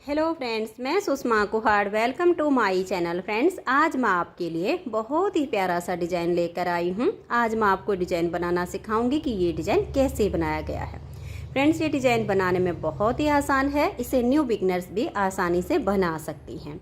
Hello friends, मैं Sushma Kuhad. Welcome to my channel. Friends, आज मैं आपके लिए बहुत ही प्यारा सा डिज़ाइन लेकर आई हूँ। आज मैं आपको डिज़ाइन बनाना सिखाऊंगी कि ये डिज़ाइन कैसे बनाया गया है। फ्रेंड्स, ये डिज़ाइन बनाने में बहुत ही आसान है। इसे न्यू बिगनर्स भी आसानी से बना सकती हैं।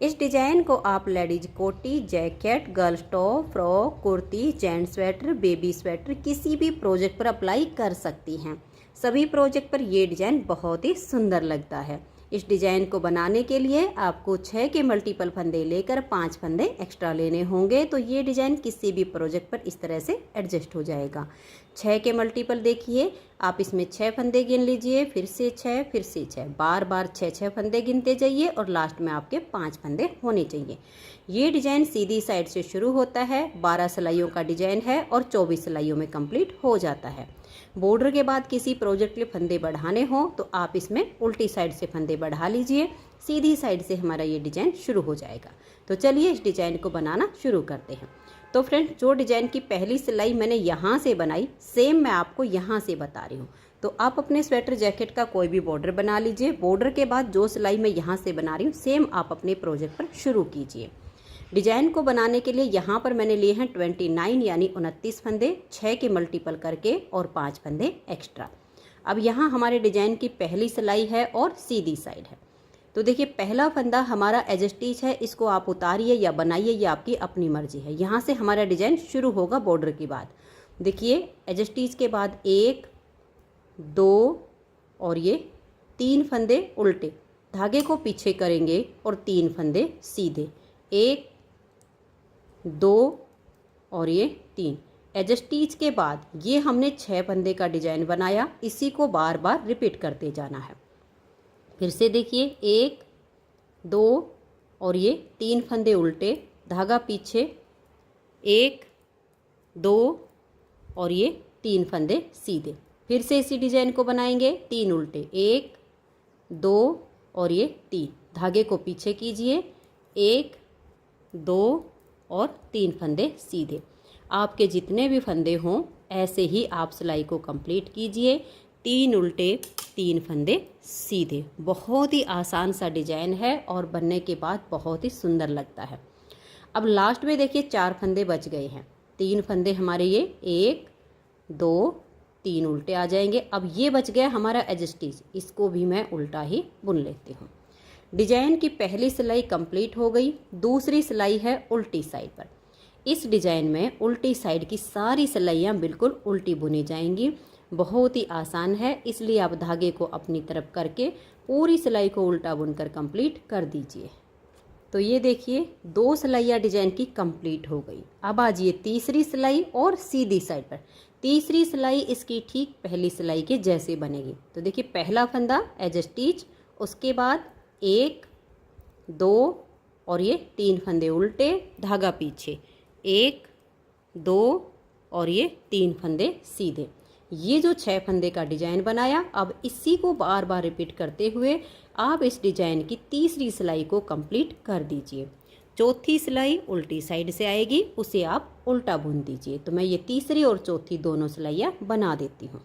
इस डिज़ाइन को आप लेडीज कोटी, jacket, girls top, frock, kurti, gents sweater, baby sweater किसी भी प्रोजेक्ट पर अप्लाई कर सकती हैं। सभी प्रोजेक्ट पर ये डिज़ाइन बहुत ही सुंदर लगता है। इस डिज़ाइन को बनाने के लिए आपको 6 के मल्टीपल फंदे लेकर 5 फंदे एक्स्ट्रा लेने होंगे, तो ये डिज़ाइन किसी भी प्रोजेक्ट पर इस तरह से एडजस्ट हो जाएगा। 6 के मल्टीपल देखिए, आप इसमें 6 फंदे गिन लीजिए, फिर से 6, फिर से 6, बार बार 6 फंदे गिनते जाइए और लास्ट में आपके 5 फंदे होने चाहिए। ये डिज़ाइन सीधी साइड से शुरू होता है, 12 सिलाइयों का डिज़ाइन है और 24 सिलाइयों में कंप्लीट हो जाता है। बॉर्डर के बाद किसी प्रोजेक्ट के फंदे बढ़ाने हो तो आप इसमें उल्टी साइड से फंदे बढ़ा लीजिए, सीधी साइड से हमारा ये डिज़ाइन शुरू हो जाएगा। तो चलिए इस डिज़ाइन को बनाना शुरू करते हैं। तो फ्रेंड्स, जो डिज़ाइन की पहली सिलाई मैंने यहाँ से बनाई, सेम मैं आपको यहाँ से बता रही हूँ। तो आप अपने स्वेटर जैकेट का कोई भी बॉर्डर बना लीजिए। बॉर्डर के बाद जो सिलाई मैं यहाँ से बना रही हूँ, सेम आप अपने प्रोजेक्ट पर शुरू कीजिए। डिज़ाइन को बनाने के लिए यहाँ पर मैंने लिए हैं 29 यानी 29 फंदे, 6 के मल्टीपल करके और 5 फंदे एक्स्ट्रा। अब यहाँ हमारे डिज़ाइन की पहली सिलाई है और सीधी साइड है। तो देखिए, पहला फंदा हमारा एज स्टिच है, इसको आप उतारिए या बनाइए, ये आपकी अपनी मर्जी है। यहाँ से हमारा डिज़ाइन शुरू होगा बॉर्डर के बाद। देखिए, एज स्टिच के बाद 1, 2 और ये 3 फंदे उल्टे, धागे को पीछे करेंगे और 3 फंदे सीधे, 1, 2 और ये 3। एज स्टिच के बाद ये हमने 6 फंदे का डिज़ाइन बनाया, इसी को बार बार रिपीट करते जाना है। फिर से देखिए, 1, 2 और ये 3 फंदे उल्टे, धागा पीछे, 1, 2 और ये 3 फंदे सीधे। फिर से इसी डिज़ाइन को बनाएंगे, 3 उल्टे, 1, 2 और ये 3, धागे को पीछे कीजिए, 1, 2 और 3 फंदे सीधे। आपके जितने भी फंदे हों ऐसे ही आप सिलाई को कंप्लीट कीजिए। 3 उल्टे, 3 फंदे सीधे। बहुत ही आसान सा डिज़ाइन है और बनने के बाद बहुत ही सुंदर लगता है। अब लास्ट में देखिए 4 फंदे बच गए हैं। 3 फंदे हमारे ये 1, 2, 3 उल्टे आ जाएंगे। अब ये बच गया हमारा एज स्टिच, इसको भी मैं उल्टा ही बुन लेती हूँ। डिज़ाइन की पहली सिलाई कंप्लीट हो गई। दूसरी सिलाई है उल्टी साइड पर। इस डिज़ाइन में उल्टी साइड की सारी सिलाइयाँ बिल्कुल उल्टी बुनी जाएंगी। बहुत ही आसान है, इसलिए आप धागे को अपनी तरफ करके पूरी सिलाई को उल्टा बुनकर कंप्लीट कर दीजिए। तो ये देखिए, 2 सिलाइयाँ डिज़ाइन की कंप्लीट हो गई। अब आ जाइए तीसरी सिलाई और सीधी साइड पर। तीसरी सिलाई इसकी ठीक पहली सिलाई के जैसे बनेगी। तो देखिए, पहला फंदा एज स्टिच, उसके बाद 1, 2 और ये 3 फंदे उल्टे, धागा पीछे, 1, 2 और ये 3 फंदे सीधे। ये जो 6 फंदे का डिज़ाइन बनाया, अब इसी को बार बार रिपीट करते हुए आप इस डिज़ाइन की तीसरी सिलाई को कंप्लीट कर दीजिए। चौथी सिलाई उल्टी साइड से आएगी, उसे आप उल्टा बुन दीजिए। तो मैं ये तीसरी और चौथी दोनों सिलाइयाँ बना देती हूँ।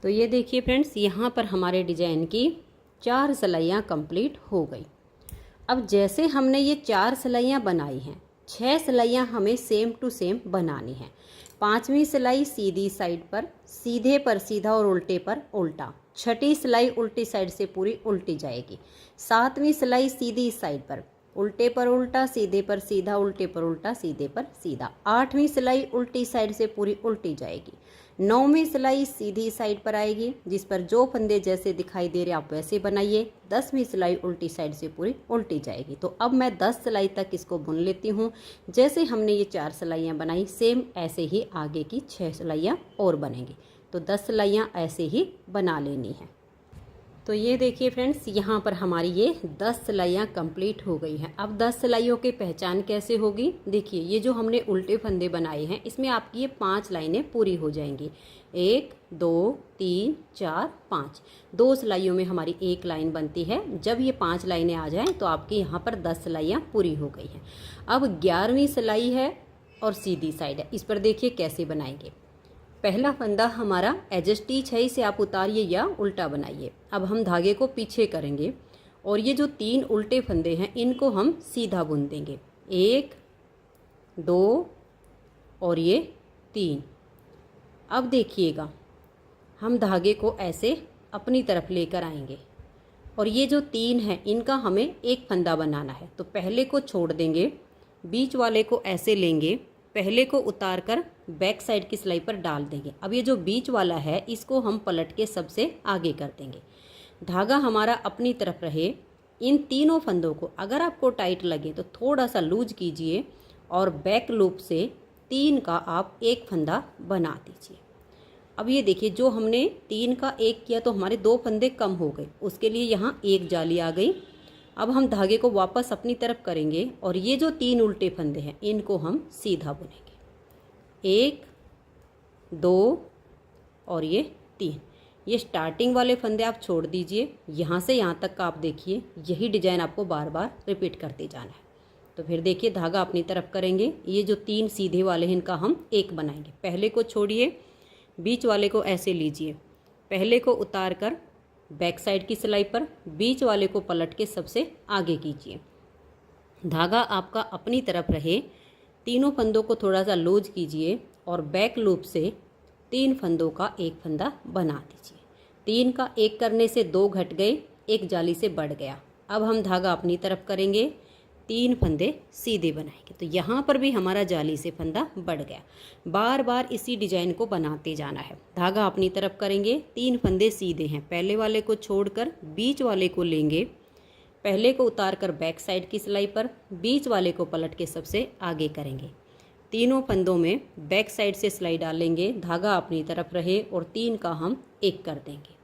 तो ये देखिए फ्रेंड्स, यहाँ पर हमारे डिज़ाइन की 4 सिलाइयाँ कंप्लीट हो गई। अब जैसे हमने ये 4 सिलाइयाँ बनाई हैं, 6 सिलाइयाँ हमें सेम टू सेम बनानी है। 5वीं सिलाई सीधी साइड पर, सीधे पर सीधा और उल्टे पर उल्टा। 6ठी सिलाई उल्टी साइड से पूरी उल्टी जाएगी। 7वीं सिलाई सीधी साइड पर, उल्टे पर उल्टा, सीधे पर सीधा, उल्टे पर उल्टा, सीधे पर सीधा। 8वीं सिलाई उल्टी साइड से पूरी उल्टी जाएगी। 9वीं सिलाई सीधी साइड पर आएगी, जिस पर जो फंदे जैसे दिखाई दे रहे आप वैसे बनाइए। 10वीं सिलाई उल्टी साइड से पूरी उल्टी जाएगी। तो अब मैं 10 सिलाई तक इसको बुन लेती हूँ। जैसे हमने ये 4 सिलाइयाँ बनाई, सेम ऐसे ही आगे की 6 सिलाइयाँ और बनेंगी। तो 10 सिलाइयाँ ऐसे ही बना लेनी है। तो ये देखिए फ्रेंड्स, यहाँ पर हमारी ये 10 सिलाइयाँ कंप्लीट हो गई हैं। अब 10 सिलाइयों की पहचान कैसे होगी? देखिए, ये जो हमने उल्टे फंदे बनाए हैं, इसमें आपकी ये 5 लाइनें पूरी हो जाएंगी। 1, 2, 3, 4, 5। 2 सिलाइयों में हमारी 1 लाइन बनती है। जब ये 5 लाइनें आ जाएं तो आपकी यहाँ पर 10 सिलाइयाँ पूरी हो गई हैं। अब 11वीं सिलाई है और सीधी साइड है। इस पर देखिए कैसे बनाएंगे। पहला फंदा हमारा एज स्टिच है, इसे आप उतारिए या उल्टा बनाइए। अब हम धागे को पीछे करेंगे और ये जो 3 उल्टे फंदे हैं इनको हम सीधा बुन देंगे। 1 2 और ये 3। अब देखिएगा, हम धागे को ऐसे अपनी तरफ लेकर आएंगे और ये जो 3 हैं इनका हमें एक फंदा बनाना है। तो पहले को छोड़ देंगे, बीच वाले को ऐसे लेंगे, पहले को उतार कर बैक साइड की सिलाई पर डाल देंगे। अब ये जो बीच वाला है इसको हम पलट के सबसे आगे कर देंगे। धागा हमारा अपनी तरफ रहे। इन तीनों फंदों को अगर आपको टाइट लगे तो थोड़ा सा लूज कीजिए और बैक लूप से 3 का आप एक फंदा बना दीजिए। अब ये देखिए, जो हमने 3 का एक किया तो हमारे 2 फंदे कम हो गए, उसके लिए यहाँ एक जाली आ गई। अब हम धागे को वापस अपनी तरफ करेंगे और ये जो 3 उल्टे फंदे हैं इनको हम सीधा बुनेंगे। 1 2 और ये 3। ये स्टार्टिंग वाले फंदे आप छोड़ दीजिए। यहाँ से यहाँ तक का आप देखिए, यही डिजाइन आपको बार बार रिपीट करते जाना है। तो फिर देखिए, धागा अपनी तरफ करेंगे, ये जो 3 सीधे वाले हैं इनका हम एक बनाएंगे। पहले को छोड़िए, बीच वाले को ऐसे लीजिए, पहले को उतार कर बैक साइड की सिलाई पर, बीच वाले को पलट के सबसे आगे कीजिए। धागा आपका अपनी तरफ रहे। तीनों फंदों को थोड़ा सा लूज कीजिए और बैक लूप से 3 फंदों का एक फंदा बना दीजिए। 3 का एक करने से 2 घट गए, एक जाली से बढ़ गया। अब हम धागा अपनी तरफ करेंगे, 3 फंदे सीधे बनाएंगे। तो यहाँ पर भी हमारा जाली से फंदा बढ़ गया। बार बार इसी डिजाइन को बनाते जाना है। धागा अपनी तरफ करेंगे, 3 फंदे सीधे हैं, पहले वाले को छोड़कर बीच वाले को लेंगे, पहले को उतार कर बैक साइड की सिलाई पर, बीच वाले को पलट के सबसे आगे करेंगे। तीनों फंदों में बैक साइड से सिलाई डालेंगे, धागा अपनी तरफ रहे और 3 का हम एक कर देंगे।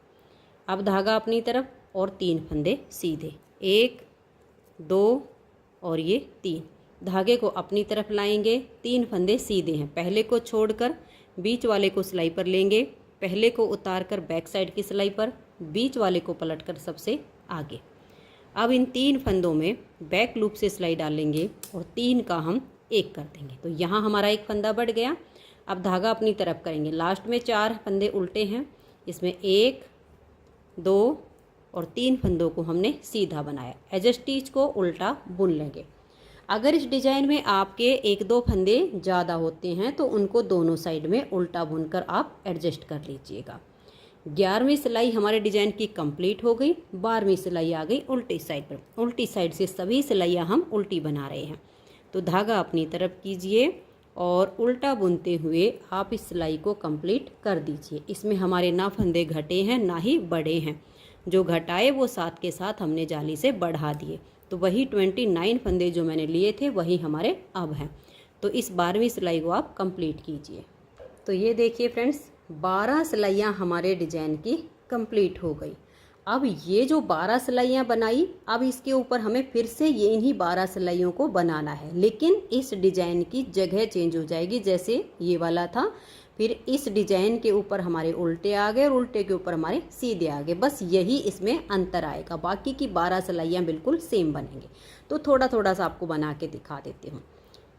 अब धागा अपनी तरफ और 3 फंदे सीधे, 1 2 और ये 3। धागे को अपनी तरफ लाएंगे, 3 फंदे सीधे हैं, पहले को छोड़कर बीच वाले को सिलाई पर लेंगे, पहले को उतार कर बैक साइड की सिलाई पर, बीच वाले को पलटकर सबसे आगे। अब इन 3 फंदों में बैक लूप से सिलाई डालेंगे और 3 का हम एक कर देंगे। तो यहाँ हमारा एक फंदा बढ़ गया। अब धागा अपनी तरफ करेंगे, लास्ट में 4 फंदे उल्टे हैं, इसमें 1 2 और 3 फंदों को हमने सीधा बनाया। एज स्टिच को उल्टा बुन लेंगे। अगर इस डिजाइन में आपके 1-2 फंदे ज़्यादा होते हैं तो उनको दोनों साइड में उल्टा बुनकर आप एडजस्ट कर लीजिएगा। 11वीं सिलाई हमारे डिजाइन की कंप्लीट हो गई। 12वीं सिलाई आ गई उल्टी साइड पर। उल्टी साइड से सभी सिलाइयाँ हम उल्टी बना रहे हैं। तो धागा अपनी तरफ कीजिए और उल्टा बुनते हुए आप इस सिलाई को कंप्लीट कर दीजिए। इसमें हमारे ना फंदे घटे हैं ना ही बढ़े हैं, जो घटाए वो साथ के साथ हमने जाली से बढ़ा दिए। तो वही 29 फंदे जो मैंने लिए थे वही हमारे अब हैं। तो इस 12वीं सिलाई को आप कंप्लीट कीजिए। तो ये देखिए फ्रेंड्स, 12 सिलाइयाँ हमारे डिजाइन की कंप्लीट हो गई। अब ये जो 12 सिलाइयाँ बनाई, अब इसके ऊपर हमें फिर से ये इन्हीं 12 सिलाइयों को बनाना है, लेकिन इस डिजाइन की जगह चेंज हो जाएगी। जैसे ये वाला था, फिर इस डिजाइन के ऊपर हमारे उल्टे आ गए और उल्टे के ऊपर हमारे सीधे आ गए। बस यही इसमें अंतर आएगा, बाकी की 12 सिलाइयाँ बिल्कुल सेम बनेंगे। तो थोड़ा थोड़ा सा आपको बना के दिखा देती हूँ।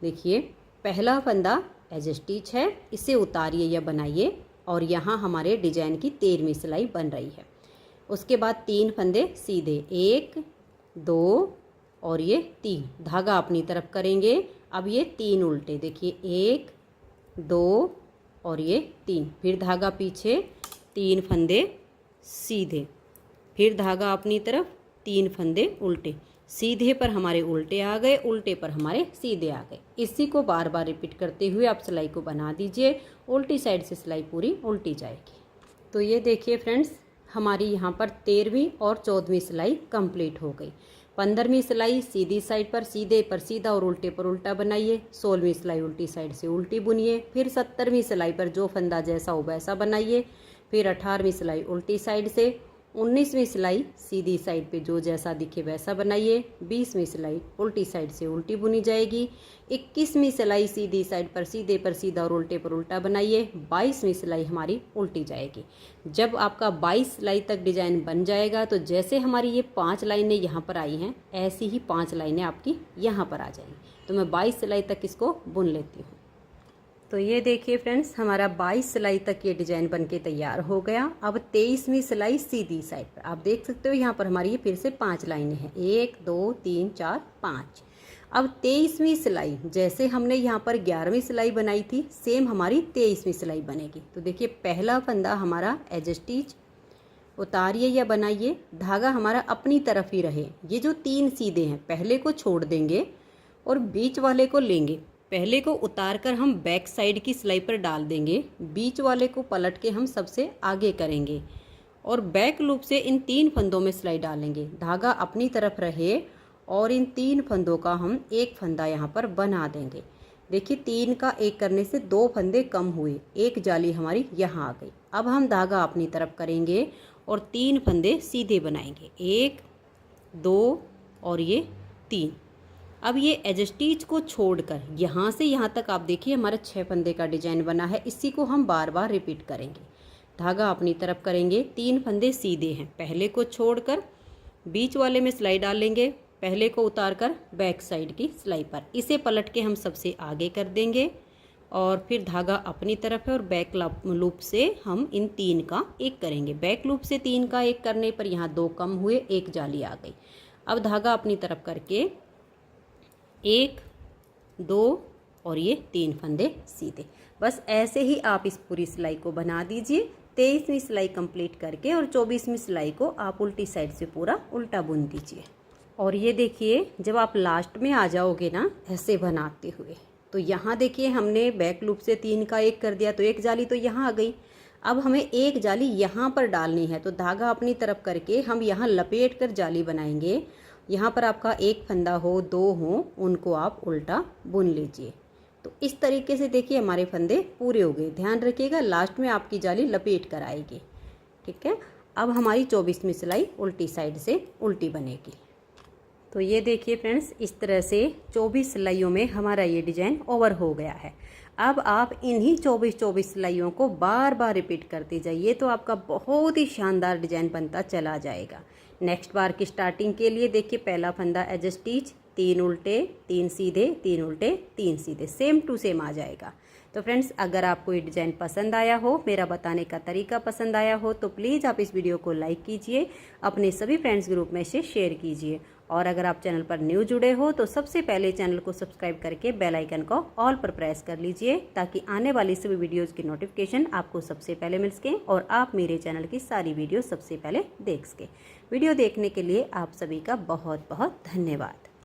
देखिए, पहला फंदा एज स्टिच है, इसे उतारिए या बनाइए और यहाँ हमारे डिजाइन की 13वीं सिलाई बन रही है। उसके बाद 3 फंदे सीधे, 1 2 और ये 3। धागा अपनी तरफ करेंगे। अब ये 3 उल्टे, देखिए 1 2 और ये 3। फिर धागा पीछे, 3 फंदे सीधे, फिर धागा अपनी तरफ, 3 फंदे उल्टे। सीधे पर हमारे उल्टे आ गए, उल्टे पर हमारे सीधे आ गए। इसी को बार बार रिपीट करते हुए आप सिलाई को बना दीजिए। उल्टी साइड से सिलाई पूरी उल्टी जाएगी। तो ये देखिए फ्रेंड्स, हमारी यहाँ पर 13वीं और 14वीं सिलाई कंप्लीट हो गई। 15वीं सिलाई सीधी साइड पर सीधे पर सीधा और उल्टे पर उल्टा बनाइए। 16वीं सिलाई उल्टी साइड से उल्टी बुनिए। फिर 17वीं सिलाई पर जो फंदा जैसा हो वैसा बनाइए। फिर 18वीं सिलाई उल्टी साइड से। 19वीं सिलाई सीधी साइड पे जो जैसा दिखे वैसा बनाइए। 20वीं सिलाई उल्टी साइड से उल्टी बुनी जाएगी। 21वीं सिलाई सीधी साइड पर सीधा और उल्टे पर उल्टा बनाइए। 22वीं सिलाई हमारी उल्टी जाएगी। जब आपका 22 सिलाई तक डिजाइन बन जाएगा तो जैसे हमारी ये 5 लाइनें यहाँ पर आई हैं, ऐसी ही 5 लाइनें आपकी यहाँ पर आ जाएंगी। तो मैं 22 सिलाई तक इसको बुन लेती हूँ। तो ये देखिए फ्रेंड्स, हमारा 22 सिलाई तक ये डिजाइन बनके तैयार हो गया। अब 23वीं सिलाई सीधी साइड पर आप देख सकते हो, यहाँ पर हमारी ये फिर से 5 लाइनें हैं, 1 2 3 4 5। अब 23वीं सिलाई जैसे हमने यहाँ पर 11वीं सिलाई बनाई थी, सेम हमारी 23वीं सिलाई बनेगी। तो देखिए पहला फंदा हमारा एज स्टिच उतारिए या बनाइए, धागा हमारा अपनी तरफ ही रहे। ये जो 3 सीधे हैं पहले को छोड़ देंगे और बीच वाले को लेंगे, पहले को उतार कर हम बैक साइड की सिलाई पर डाल देंगे, बीच वाले को पलट के हम सबसे आगे करेंगे और बैक लूप से इन 3 फंदों में सिलाई डालेंगे। धागा अपनी तरफ रहे और इन 3 फंदों का हम एक फंदा यहाँ पर बना देंगे। देखिए 3 का 1 करने से 2 फंदे कम हुए, एक जाली हमारी यहाँ आ गई। अब हम धागा अपनी तरफ करेंगे और 3 फंदे सीधे बनाएंगे, 1 2 और ये 3। अब ये एज स्टिच को छोड़कर यहाँ से यहाँ तक आप देखिए हमारा 6 फंदे का डिजाइन बना है। इसी को हम बार बार रिपीट करेंगे। धागा अपनी तरफ करेंगे, 3 फंदे सीधे हैं, पहले को छोड़कर बीच वाले में सिलाई डालेंगे, पहले को उतारकर बैक साइड की सिलाई पर इसे पलट के हम सबसे आगे कर देंगे और फिर धागा अपनी तरफ है और बैक लूप से हम इन 3 का 1 करेंगे। बैक लूप से 3 का 1 करने पर यहाँ 2 कम हुए, एक जाली आ गई। अब धागा अपनी तरफ करके 1 2 और ये 3 फंदे सीधे। बस ऐसे ही आप इस पूरी सिलाई को बना दीजिए। 23वीं सिलाई कंप्लीट करके और 24वीं सिलाई को आप उल्टी साइड से पूरा उल्टा बुन दीजिए। और ये देखिए जब आप लास्ट में आ जाओगे ना ऐसे बनाते हुए, तो यहाँ देखिए हमने बैक लूप से 3 का 1 कर दिया, तो एक जाली तो यहाँ आ गई। अब हमें एक जाली यहाँ पर डालनी है, तो धागा अपनी तरफ करके हम यहाँ लपेट कर जाली बनाएंगे। यहाँ पर आपका 1 फंदा हो 2 हो, उनको आप उल्टा बुन लीजिए। तो इस तरीके से देखिए हमारे फंदे पूरे हो गए। ध्यान रखिएगा लास्ट में आपकी जाली लपेट कर आएगी। ठीक है, अब हमारी 24वीं सिलाई उल्टी साइड से उल्टी बनेगी। तो ये देखिए फ्रेंड्स, इस तरह से 24 सिलाइयों में हमारा ये डिजाइन ओवर हो गया है। अब आप इन्हीं 24 सिलाइयों को बार बार रिपीट करते जाइए, तो आपका बहुत ही शानदार डिजाइन बनता चला जाएगा। नेक्स्ट बार की स्टार्टिंग के लिए देखिए पहला फंदा एज स्टिच, 3 उल्टे 3 सीधे, 3 उल्टे 3 सीधे, सेम टू सेम आ जाएगा। तो फ्रेंड्स अगर आपको ये डिज़ाइन पसंद आया हो, मेरा बताने का तरीका पसंद आया हो, तो प्लीज़ आप इस वीडियो को लाइक कीजिए, अपने सभी फ्रेंड्स ग्रुप में से शेयर कीजिए। और अगर आप चैनल पर न्यू जुड़े हो तो सबसे पहले चैनल को सब्सक्राइब करके बेल आइकन को ऑल पर प्रेस कर लीजिए, ताकि आने वाली सभी वीडियोस की नोटिफिकेशन आपको सबसे पहले मिल सके और आप मेरे चैनल की सारी वीडियो सबसे पहले देख सके। वीडियो देखने के लिए आप सभी का बहुत बहुत धन्यवाद।